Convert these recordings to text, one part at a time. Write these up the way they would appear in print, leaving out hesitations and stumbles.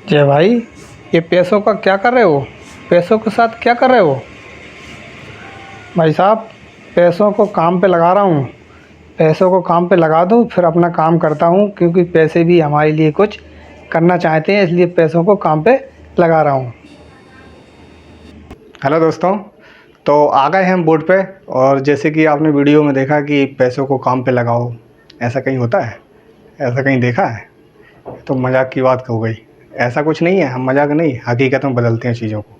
जय भाई, ये पैसों का क्या कर रहे हो? पैसों के साथ क्या कर रहे हो? भाई साहब, पैसों को काम पे लगा रहा हूँ। पैसों को काम पे लगा दूँ फिर अपना काम करता हूँ, क्योंकि पैसे भी हमारे लिए कुछ करना चाहते हैं, इसलिए पैसों को काम पे लगा रहा हूँ। हेलो दोस्तों, तो आ गए हैं हम बोर्ड पे। और जैसे कि आपने वीडियो में देखा कि पैसों को काम पे लगाओ, ऐसा कहीं होता है? ऐसा कहीं देखा है? तो मजाक की बात हो गई। ऐसा कुछ नहीं है, हम मजाक नहीं, हकीकत में बदलते हैं चीज़ों को।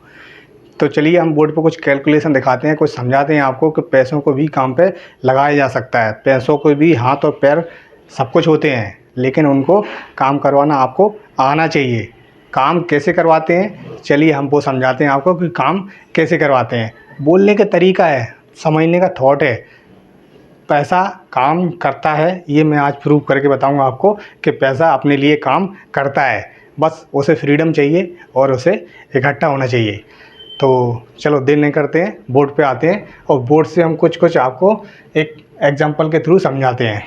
तो चलिए हम बोर्ड पे कुछ कैलकुलेशन दिखाते हैं, कुछ समझाते हैं आपको कि पैसों को भी काम पे लगाया जा सकता है। पैसों को भी हाथ और पैर सब कुछ होते हैं, लेकिन उनको काम करवाना आपको आना चाहिए। काम कैसे करवाते हैं, चलिए हम वो समझाते हैं आपको कि काम कैसे करवाते हैं। बोलने का तरीका है, समझने का थॉट है। पैसा काम करता है, ये मैं आज प्रूव करके बताऊंगा आपको कि पैसा अपने लिए काम करता है। बस उसे फ्रीडम चाहिए और उसे इकट्ठा होना चाहिए। तो चलो देर नहीं करते हैं, बोर्ड पे आते हैं और बोर्ड से हम कुछ आपको एक एग्जांपल के थ्रू समझाते हैं।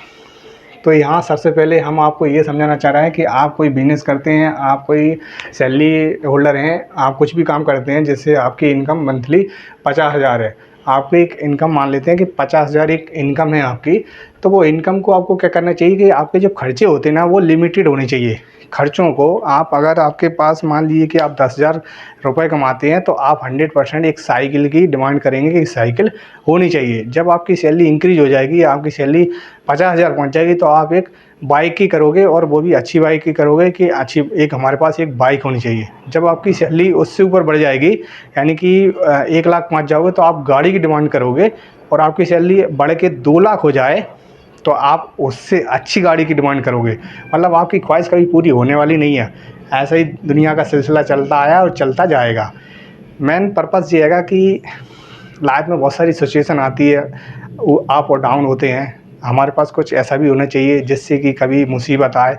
तो यहाँ सबसे पहले हम आपको ये समझाना चाह रहे हैं कि आप कोई बिज़नेस करते हैं, आप कोई सैलरी होल्डर हैं, आप कुछ भी काम करते हैं जिससे आपकी इनकम मंथली 50,000 है। आपकी एक इनकम मान लेते हैं कि 50,000 एक इनकम है आपकी। तो वो इनकम को आपको क्या करना चाहिए कि आपके जो खर्चे होते हैं ना, वो लिमिटेड होने चाहिए। खर्चों को आप, अगर आपके पास मान लीजिए कि आप 10,000 रुपये कमाते हैं, तो आप 100% एक साइकिल की डिमांड करेंगे कि साइकिल होनी चाहिए। जब आपकी सैलरी इंक्रीज हो जाएगी, आपकी सैलरी 50,000 पहुँच जाएगी, तो आप एक बाइक की करोगे, और वो भी अच्छी बाइक की करोगे कि अच्छी एक हमारे पास एक बाइक होनी चाहिए। जब आपकी सैलरी उससे ऊपर बढ़ जाएगी, यानी कि 1 लाख पहुँच जाओगे, तो आप गाड़ी की डिमांड करोगे। और आपकी सैलरी बढ़ के 2 लाख हो जाए, तो आप उससे अच्छी गाड़ी की डिमांड करोगे। मतलब आपकी ख्वाहिश कभी पूरी होने वाली नहीं है। ऐसा ही दुनिया का सिलसिला चलता आया और चलता जाएगा। मेन पर्पज़ ये हैगा कि लाइफ में बहुत सारी सिचुएशन आती है, वो अप और डाउन होते हैं। हमारे पास कुछ ऐसा भी होना चाहिए जिससे कि कभी मुसीबत आए,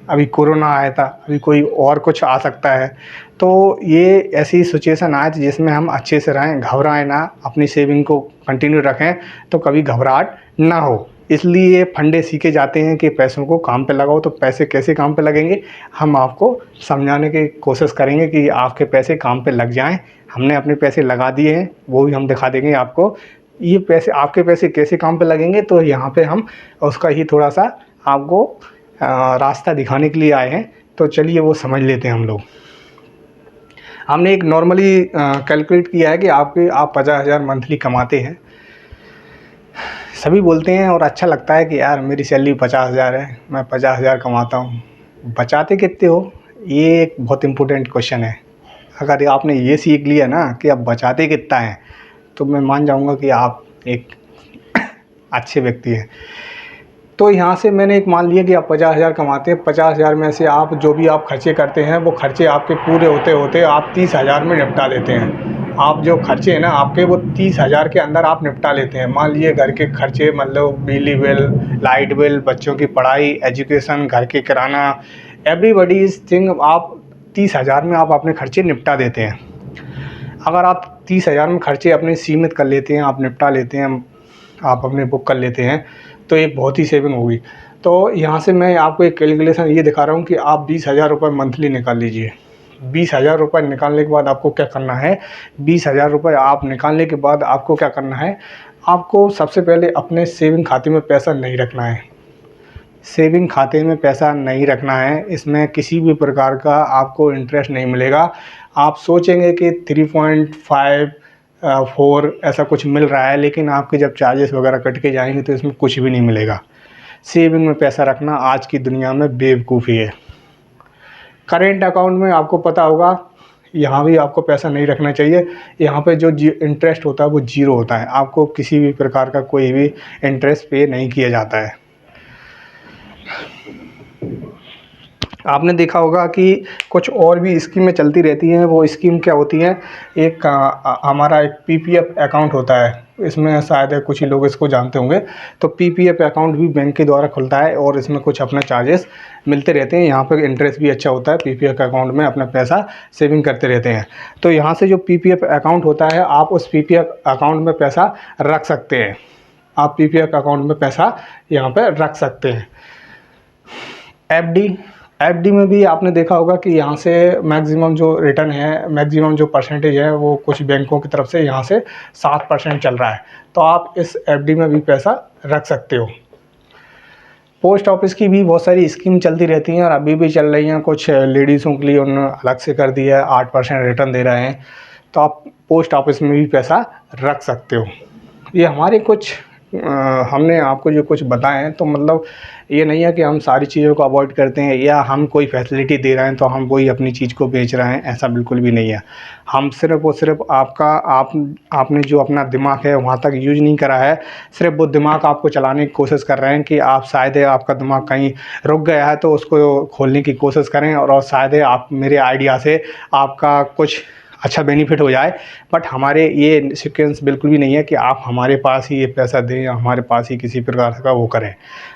अभी कोरोना आया था, अभी कोई और कुछ आ सकता है। तो ये ऐसी सिचुएशन आए थी जिसमें हम अच्छे से रहें, घबराएं ना, अपनी सेविंग को कंटिन्यू रखें, तो कभी घबराहट ना हो। इसलिए फंडे सीखे जाते हैं कि पैसों को काम पे लगाओ। तो पैसे कैसे काम पे लगेंगे, हम आपको समझाने की कोशिश करेंगे कि आपके पैसे काम पे लग जाएं। हमने अपने पैसे लगा दिए हैं, वो भी हम दिखा देंगे आपको। ये पैसे, आपके पैसे कैसे काम पे लगेंगे, तो यहाँ पे हम उसका ही थोड़ा सा आपको रास्ता दिखाने के लिए आए हैं। तो चलिए वो समझ लेते हैं हम लोग। हमने एक नॉर्मली कैलकुलेट किया है कि आप 50,000 मंथली कमाते हैं। सभी बोलते हैं और अच्छा लगता है कि यार मेरी सैलरी 50,000 है, मैं 50,000 कमाता हूँ। बचाते कितने हो, ये एक बहुत इम्पोर्टेंट क्वेश्चन है। अगर आपने ये सीख लिया ना कि आप बचाते कितना हैं, तो मैं मान जाऊँगा कि आप एक अच्छे व्यक्ति हैं। तो यहाँ से मैंने एक मान लिया कि आप 50,000 कमाते हैं। 50,000 में से आप जो भी आप खर्चे करते हैं, वो खर्चे आपके पूरे होते होते आप 30,000 में निपटा देते हैं। आप जो खर्चे हैं ना आपके, वो 30,000 के अंदर आप निपटा लेते हैं। मान लीजिए घर के खर्चे, मतलब बिजली बिल, लाइट बिल, बच्चों की पढ़ाई, एजुकेशन, घर के किराना, एवरीबॉडीज़ थिंग, आप 30,000 में आप अपने खर्चे निपटा देते हैं। अगर आप 30,000 में खर्चे अपने सीमित कर लेते हैं, आप निपटा लेते हैं, आप अपने बुक कर लेते हैं, तो एक बहुत ही सेविंग होगी। तो यहाँ से मैं आपको एक कैलकुलेशन ये दिखा रहा हूँ कि आप 20,000 रुपये मंथली निकाल लीजिए। 20,000 रुपये निकालने के बाद आपको क्या करना है, 20,000 रुपये आप निकालने के बाद आपको क्या करना है, आपको सबसे पहले अपने सेविंग खाते में पैसा नहीं रखना है। सेविंग खाते में पैसा नहीं रखना है, इसमें किसी भी प्रकार का आपको इंटरेस्ट नहीं मिलेगा। आप सोचेंगे कि 3.5 4 ऐसा कुछ मिल रहा है, लेकिन आपके जब चार्जेस वगैरह कट के जाएंगे तो इसमें कुछ भी नहीं मिलेगा। सेविंग में पैसा रखना आज की दुनिया में बेवकूफ़ी है। करेंट अकाउंट में आपको पता होगा, यहाँ भी आपको पैसा नहीं रखना चाहिए। यहाँ पे जो इंटरेस्ट होता है वो ज़ीरो होता है, आपको किसी भी प्रकार का कोई भी इंटरेस्ट पे नहीं किया जाता है। आपने देखा होगा कि कुछ और भी स्कीमें चलती रहती हैं। वो स्कीम क्या होती हैं, एक हमारा एक पीपीएफ अकाउंट होता है, इसमें शायद कुछ ही लोग इसको जानते होंगे। तो पीपीएफ अकाउंट भी बैंक के द्वारा खुलता है और इसमें कुछ अपना चार्जेस मिलते रहते हैं। यहाँ पर इंटरेस्ट भी अच्छा होता है, पीपीएफ अकाउंट में अपना पैसा सेविंग करते रहते हैं। तो यहाँ से जो पीपीएफ अकाउंट होता है, आप उस पीपीएफ अकाउंट में पैसा रख सकते हैं। आप पीपीएफ अकाउंट में पैसा यहाँ पर रख सकते हैं। एफडी, एफडी में भी आपने देखा होगा कि यहाँ से मैक्सिमम जो रिटर्न है, मैक्सिमम जो परसेंटेज है वो कुछ बैंकों की तरफ से यहाँ से 7% चल रहा है। तो आप इस एफडी में भी पैसा रख सकते हो। पोस्ट ऑफिस की भी बहुत सारी स्कीम चलती रहती हैं और अभी भी चल रही हैं। कुछ लेडीज़ों के लिए उन्होंने अलग से कर दिया है, 8% रिटर्न दे रहे हैं। तो आप पोस्ट ऑफिस में भी पैसा रख सकते हो। ये हमारे कुछ हमने आपको जो कुछ बताए हैं, तो मतलब ये नहीं है कि हम सारी चीज़ों को अवॉइड करते हैं या हम कोई फैसिलिटी दे रहे हैं तो हम वही अपनी चीज़ को बेच रहे हैं, ऐसा बिल्कुल भी नहीं है। हम सिर्फ़ और सिर्फ आपने जो अपना दिमाग है वहाँ तक यूज़ नहीं करा है, सिर्फ वो दिमाग आपको चलाने की कोशिश कर रहे हैं कि आप शायद आपका दिमाग कहीं रुक गया है तो उसको खोलने की कोशिश करें और शायद आप मेरे आइडिया से आपका कुछ अच्छा बेनिफिट हो जाए। बट हमारे ये सीक्वेंस बिल्कुल भी नहीं है कि आप हमारे पास ही ये पैसा दें या हमारे पास ही किसी प्रकार का वो करें।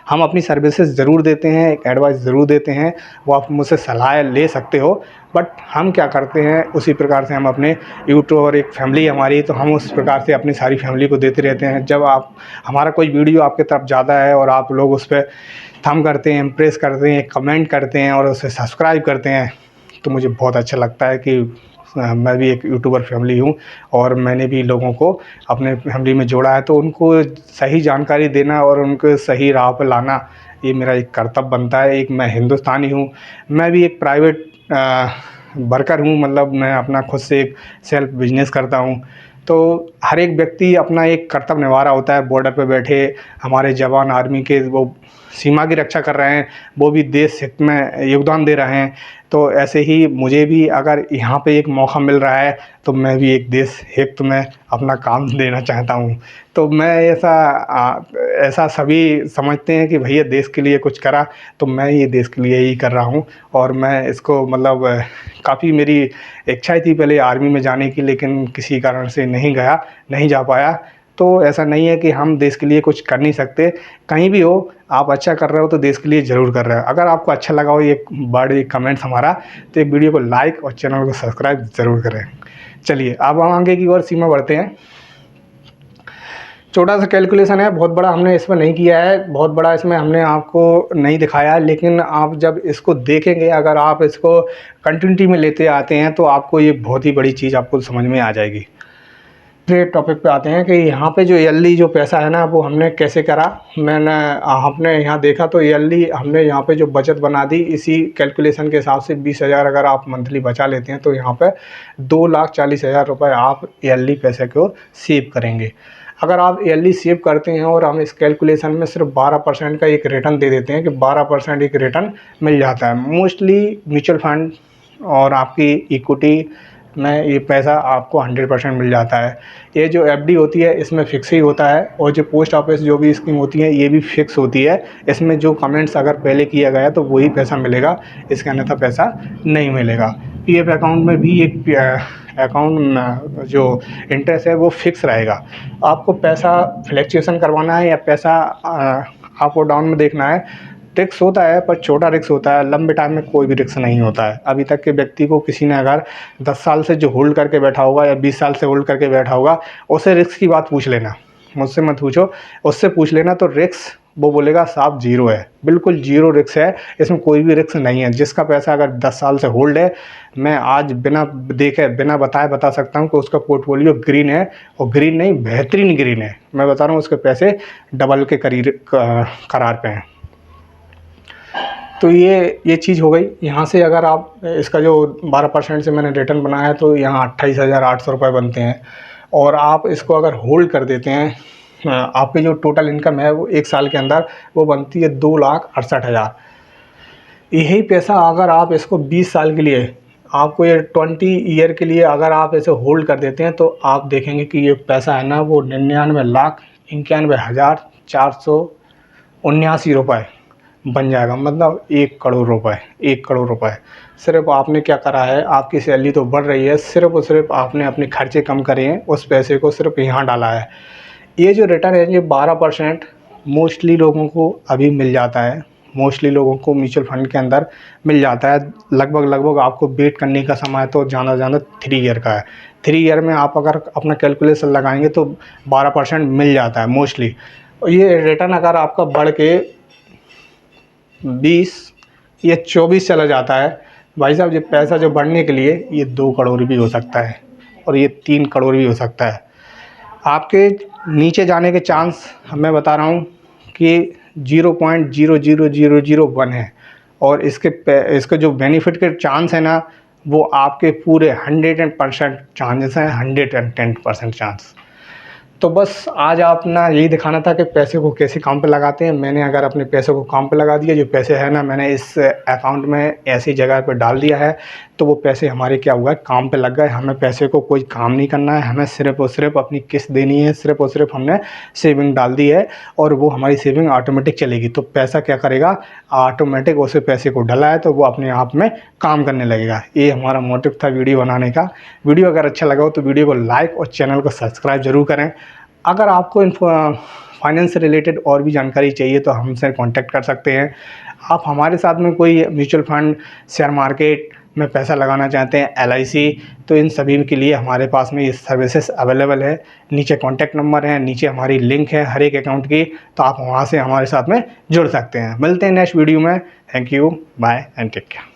हम अपनी सर्विसेज ज़रूर देते हैं, एक एडवाइस ज़रूर देते हैं, वो आप मुझसे सलाह ले सकते हो। बट हम क्या करते हैं उसी प्रकार से हम अपने यूट्यूब और एक फैमिली हमारी, तो हम उस प्रकार से अपनी सारी फैमिली को देते रहते हैं। जब आप हमारा कोई वीडियो आपकी तरफ ज़्यादा है और आप लोग उस पर थंब करते हैं, इम्प्रेस करते हैं, कमेंट करते हैं और उसे सब्सक्राइब करते हैं, तो मुझे बहुत अच्छा लगता है कि मैं भी एक यूट्यूबर फैमिली हूँ और मैंने भी लोगों को अपने फैमिली में जोड़ा है। तो उनको सही जानकारी देना और उनको सही राह पर लाना, ये मेरा एक कर्तव्य बनता है। एक मैं हिंदुस्तानी हूँ, मैं भी एक प्राइवेट वर्कर हूँ, मतलब मैं अपना खुद से एक सेल्फ बिजनेस करता हूँ। तो हर एक व्यक्ति अपना एक कर्तव्य निभा रहा होता है। बॉर्डर पे बैठे हमारे जवान आर्मी के वो सीमा की रक्षा कर रहे हैं, वो भी देश हित में योगदान दे रहे हैं। तो ऐसे ही मुझे भी अगर यहाँ पे एक मौका मिल रहा है तो मैं भी एक देश हित में अपना काम देना चाहता हूँ। तो मैं ऐसा सभी समझते हैं कि भैया देश के लिए कुछ करा, तो मैं ये देश के लिए ही कर रहा हूँ। और मैं इसको मतलब काफ़ी मेरी इच्छा थी पहले आर्मी में जाने की, लेकिन किसी कारण से नहीं जा पाया। तो ऐसा नहीं है कि हम देश के लिए कुछ कर नहीं सकते। कहीं भी हो आप अच्छा कर रहे हो तो देश के लिए ज़रूर कर रहे हो। अगर आपको अच्छा लगा हो ये बड़े कमेंट्स हमारा, तो एक वीडियो को लाइक और चैनल को सब्सक्राइब ज़रूर करें। चलिए अब हम आगे की ओर सीमा बढ़ते हैं। छोटा सा कैलकुलेशन है, बहुत बड़ा हमने इसमें नहीं किया है, बहुत बड़ा इसमें हमने आपको नहीं दिखाया है। लेकिन आप जब इसको देखेंगे, अगर आप इसको कंटिन्यूटी में लेते आते हैं तो आपको ये बहुत ही बड़ी चीज़ आपको समझ में आ जाएगी। दूसरे टॉपिक पे आते हैं कि यहाँ पे जो ईयरली जो पैसा है ना, वो हमने कैसे करा। हमने यहाँ देखा तो ईयरली हमने यहाँ पे जो बचत बना दी, इसी कैलकुलेशन के हिसाब से 20,000 अगर आप मंथली बचा लेते हैं तो यहाँ पे 2,40,000 रुपये आप ईयरली पैसे को सेव करेंगे। अगर आप ईयरली सेव करते हैं और हम इस कैलकुलेशन में सिर्फ 12% का एक रिटर्न दे देते हैं कि 12% एक रिटर्न मिल जाता है। मोस्टली म्यूचुअल फंड और आपकी इक्विटी में ये पैसा आपको 100% मिल जाता है। ये जो एफडी होती है इसमें फ़िक्स ही होता है, और जो पोस्ट ऑफिस जो भी स्कीम होती है ये भी फ़िक्स होती है। इसमें जो कमेंट्स अगर पहले किया गया तो वही पैसा मिलेगा, इसके अन्यथा पैसा नहीं मिलेगा। पीएफ अकाउंट में भी एक अकाउंट जो इंटरेस्ट है वो फ़िक्स रहेगा। आपको पैसा फ्लैक्चुएशन करवाना है या पैसा अप और डाउन में देखना है, रिस्क होता है पर छोटा रिस्क होता है, लंबे टाइम में कोई भी रिस्क नहीं होता है। अभी तक के व्यक्ति को किसी ने अगर 10 साल से जो होल्ड करके बैठा होगा या 20 साल से होल्ड करके बैठा होगा, उससे रिस्क की बात पूछ लेना, मुझसे मत पूछो, उससे पूछ लेना। तो रिस्क वो बोलेगा साफ जीरो है, बिल्कुल जीरो रिस्क है, इसमें कोई भी रिस्क नहीं है। जिसका पैसा अगर 10 साल से होल्ड है, मैं आज बिना देखे बिना बताए बता सकता हूँ कि उसका पोर्टफोलियो ग्रीन है, और ग्रीन नहीं बेहतरीन ग्रीन है। मैं बता रहा हूँ उसके पैसे डबल के करीब करार पे हैं। तो ये चीज़ हो गई। यहाँ से अगर आप इसका जो 12% से मैंने रिटर्न बनाया है तो यहाँ 28,800 रुपये बनते हैं। और आप इसको अगर होल्ड कर देते हैं, आपकी जो टोटल इनकम है वो 1 साल के अंदर वो बनती है 2,68,000। यही पैसा अगर आप इसको 20 साल के लिए, आपको ये 20 ईयर के लिए अगर आप इसे होल्ड कर देते हैं तो आप देखेंगे कि ये पैसा है ना वो 99,91,479 रुपये बन जाएगा। मतलब 1 करोड़ रुपए, 1 करोड़ रुपए। सिर्फ आपने क्या करा है, आपकी सैलरी तो बढ़ रही है, सिर्फ और सिर्फ आपने अपने खर्चे कम करे हैं, उस पैसे को सिर्फ यहाँ डाला है। ये जो रिटर्न है ये 12% मोस्टली लोगों को अभी मिल जाता है, मोस्टली लोगों को म्यूचुअल फंड के अंदर मिल जाता है। लगभग आपको वेट करने का समय तो ज़्यादा 3 ईयर का है। 3 ईयर में आप अगर अपना कैलकुलेशन लगाएंगे तो 12% मिल जाता है मोस्टली। ये रिटर्न अगर आपका बढ़ के 20 ये 24 चला जाता है। भाई साहब, ये पैसा जो बढ़ने के लिए ये 2 करोड़ भी हो सकता है और ये 3 करोड़ भी हो सकता है। आपके नीचे जाने के चांस मैं बता रहा हूँ कि 0.00001 है, और इसके जो बेनिफिट के चांस है ना, वो आपके पूरे 110% चांसेस हैं, 110% चांस। तो बस आज अपना यही दिखाना था कि पैसे को कैसे काम पे लगाते हैं। मैंने अगर अपने पैसों को काम पे लगा दिया, जो पैसे हैं ना मैंने इस अकाउंट में ऐसी जगह पे डाल दिया है, तो वो पैसे हमारे क्या हुआ है, काम पे लग गए। हमें पैसे को कोई काम नहीं करना है, हमें सिर्फ़ और सिर्फ अपनी किस्त देनी है, सिर्फ़ और सिर्फ हमने सेविंग डाल दी है और वो हमारी सेविंग ऑटोमेटिक चलेगी। तो पैसा क्या करेगा, ऑटोमेटिक उस पैसे को डला है तो वो अपने आप में काम करने लगेगा। ये हमारा मोटिव था वीडियो बनाने का। वीडियो अगर अच्छा लगा हो तो वीडियो को लाइक और चैनल को सब्सक्राइब ज़रूर करें। अगर आपको फाइनेंस से रिलेटेड और भी जानकारी चाहिए तो हमसे कांटेक्ट कर सकते हैं। आप हमारे साथ में कोई म्यूचुअल फंड, शेयर मार्केट में पैसा लगाना चाहते हैं, LIC, तो इन सभी के लिए हमारे पास में ये सर्विसेज अवेलेबल है। नीचे कांटेक्ट नंबर है, नीचे हमारी लिंक है हर एक अकाउंट की, तो आप वहाँ से हमारे साथ में जुड़ सकते हैं। मिलते हैं नेक्स्ट वीडियो में। Thank you, bye and take care.